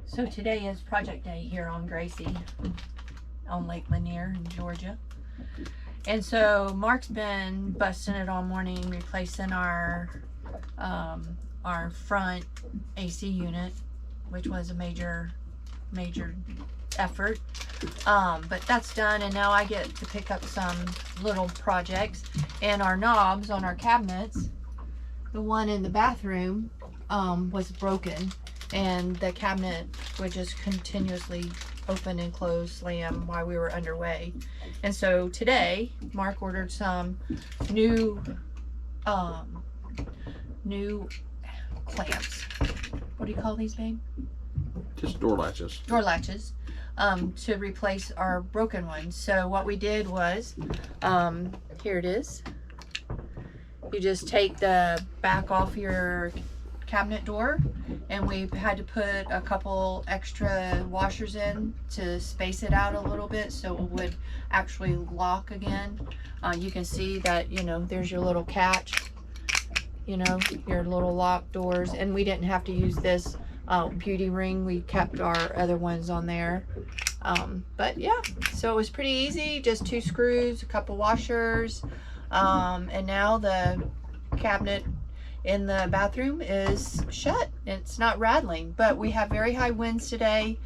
So today is project day here on Gracie on Lake Lanier in Georgia. And so Mark's been busting it all morning replacing our front AC unit, which was a major effort. But that's done, and now I get to pick up some little projects. And our knobs on our cabinets, the one in the bathroom was broken, and the cabinet would just continuously open and close, slam while we were underway. And so today Mark ordered some new clamps. What do you call these, babe? Just door latches. Door latches, to replace our broken ones. So what we did was, here it is. You just take the back off your cabinet door, and we had to put a couple extra washers in to space it out a little bit so it would actually lock again. You can see that, you know, there's your little catch, you know, your little lock doors, and we didn't have to use this beauty ring. We kept our other ones on there. But yeah, so it was pretty easy, just 2 screws, a couple washers, and now the cabinet in the bathroom is shut. It's not rattling, but we have very high winds today.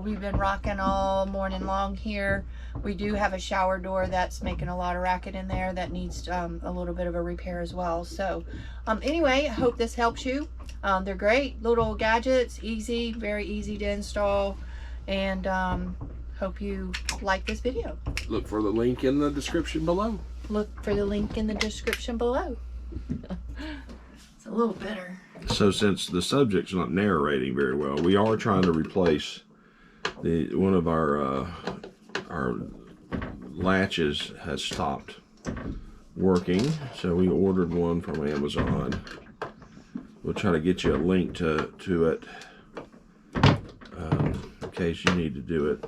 We've been rocking all morning long here. We do have a shower door that's making a lot of racket in there that needs a little bit of a repair as well. So anyway, I hope this helps you. They're great little gadgets, easy, very easy to install, and hope you like this video. Look for the link in the description below. Look for the link in the description below. It's a little bitter. So since the subject's not narrating very well, we are trying to replace one of our latches has stopped working, so we ordered one from Amazon. We'll try to get you a link to it in case you need to do it.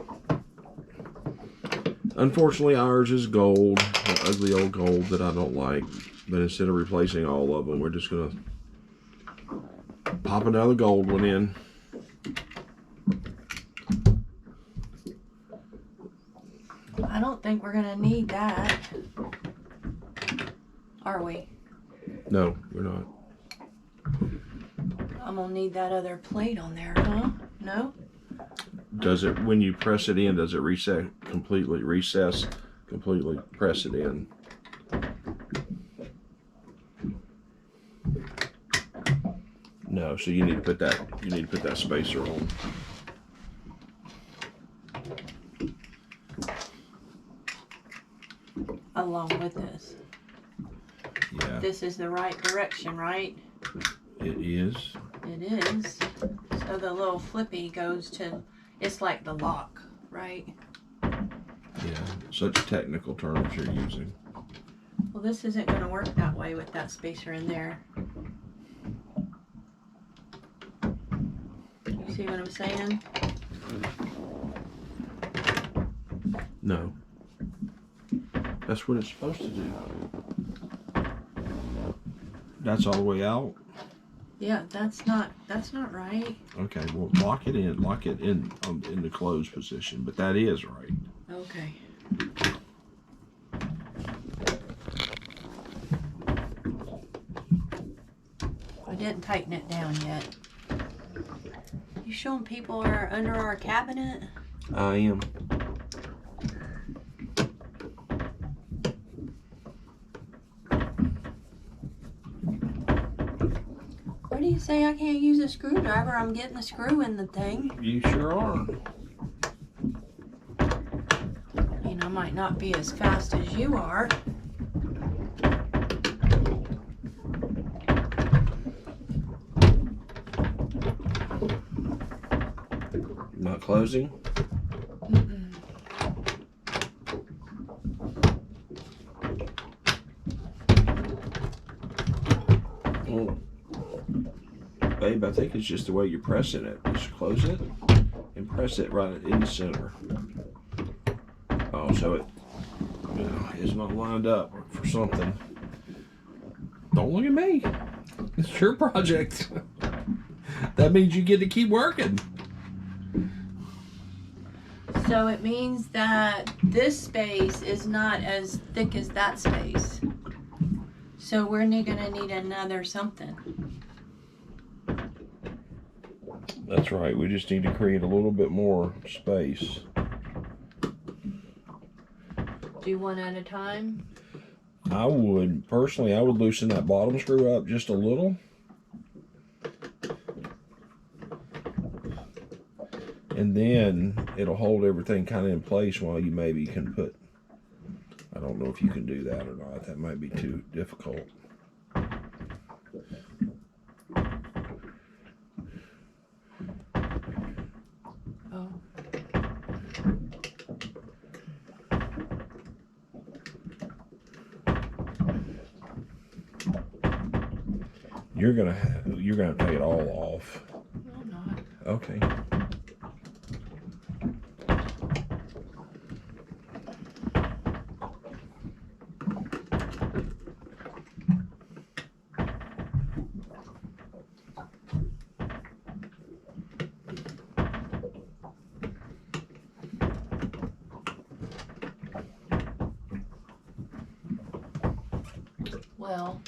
Unfortunately, ours is gold, the ugly old gold that I don't like. But instead of replacing all of them, we're just gonna pop another gold one in. I don't think we're gonna need that, are we? No, we're not. I'm gonna need that other plate on there, huh? No? Does it, when you press it in, does it recess completely? Press it in. No, so you need to put that spacer on. Along with this. Yeah. This is the right direction, right? It is. It is. So the little flippy goes to, it's like the lock, right? Yeah, such technical terms you're using. Well, this isn't gonna work that way with that spacer in there. You see what I'm saying? No. That's what it's supposed to do. That's all the way out? Yeah, that's not right. Okay, well, lock it in the closed position, but that is right. Okay. I didn't tighten it down yet. You showing people are under our cabinet? I am. What do you say I can't use a screwdriver? I'm getting a screw in the thing. You sure are. I mean, I might not be as fast as you are. Not closing? Mm-mm. Well, babe, I think it's just the way you're pressing it. Just close it and press it right in the center. Oh, so it is not lined up for something. Don't look at me. It's your project. That means you get to keep working. So it means that this space is not as thick as that space. So we're gonna need another something. That's right. We just need to create a little bit more space. Do one at a time? I would loosen that bottom screw up just a little. And then it'll hold everything kind of in place while you maybe can put, I don't know if you can do that or not. That might be too difficult. Oh. You're gonna have to take it all off. No, I'm not. Okay. Well,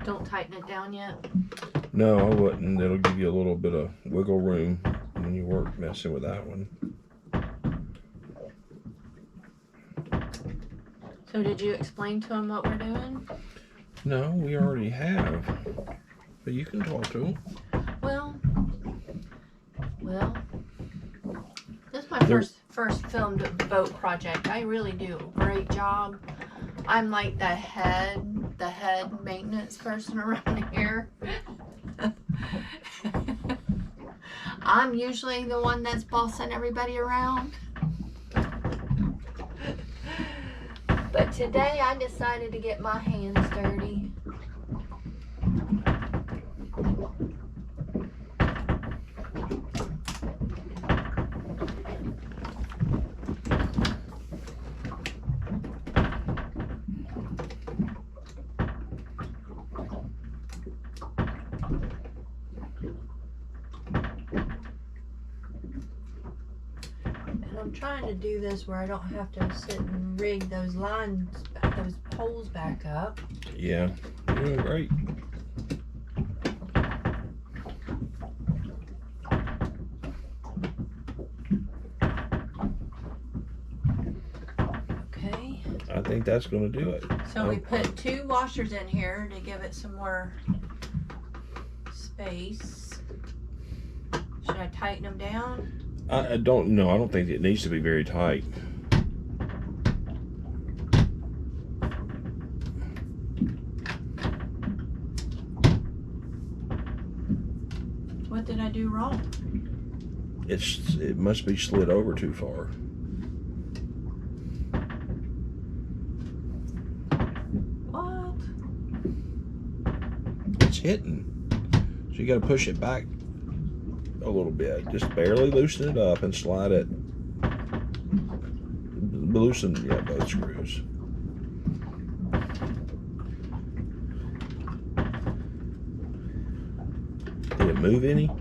don't tighten it down yet. No, I wouldn't. It'll give you a little bit of wiggle room when you work messing with that one. So did you explain to him what we're doing? No, we already have. But you can talk to him. Well, this is my first filmed boat project. I really do a great job. I'm like the head maintenance person around here. I'm usually the one that's bossing everybody around. But today I decided to get my hands dirty. I'm trying to do this where I don't have to sit and rig those lines, those poles back up. Yeah, you're doing great. Okay. I think that's going to do it. So we put 2 washers in here to give it some more space. Should I tighten them down? I don't know. I don't think it needs to be very tight. What did I do wrong? It must be slid over too far. What? It's hitting. So you got to push it back a little bit. Just barely loosen it up and slide it. Loosen, yeah, both screws. Did it move any?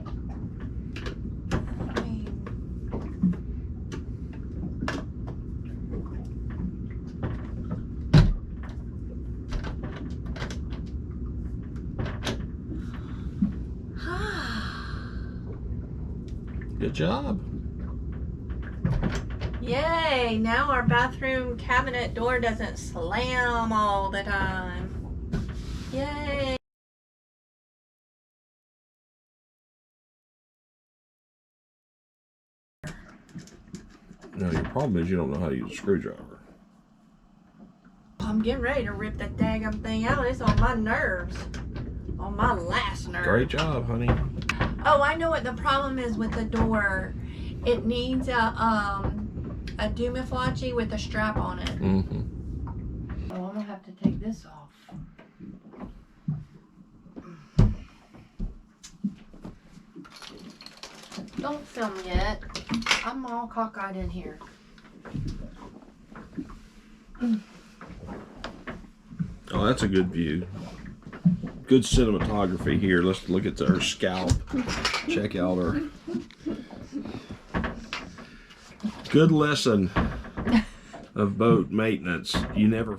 Good job. Yay! Now our bathroom cabinet door doesn't slam all the time. Yay! No, your problem is you don't know how to use a screwdriver. I'm getting ready to rip that daggum thing out. It's on my nerves. On my last nerve. Great job, honey. Oh, I know what the problem is with the door. It needs a Dumaflachi with a strap on it. Mm-hmm. Oh, I'm gonna have to take this off. Don't film yet. I'm all cockeyed in here. Oh, that's a good view. Good cinematography here. Let's look at her scalp. Check out her. Good lesson of boat maintenance. You never